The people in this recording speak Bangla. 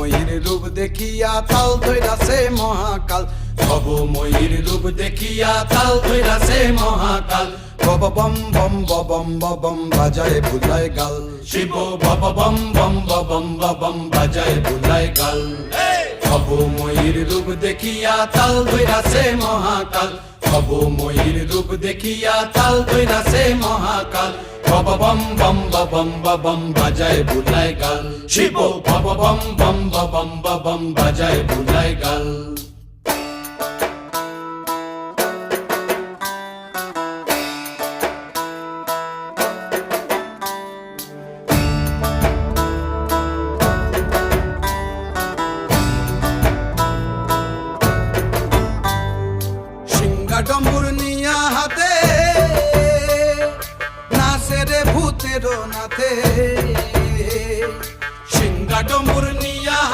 ময়ূর রূপ দেখিয়া তাল ধইরাছে মহাকাল, ভবময়ূর রূপ দেখিয়া তাল ধইরাছে মহাকাল। বব বম বম বম বম বাজায় বুলায় গাল, শিব বব বম বম বম বম বাজায় বুলায় গাল। ভবময়ূর রূপ দেখিয়া তাল ধইরাছে মহাকাল, ভবময়ূর রূপ দেখিয়া তাল ধইরাছে মহাকাল। বব বম বম বম বাজায় বুলায় গাল, শিব বব বম বম বম বাজায় বুলায় গাল। ডম্বুর নিয়া হাতে নাচে রে ভূতের নাথে।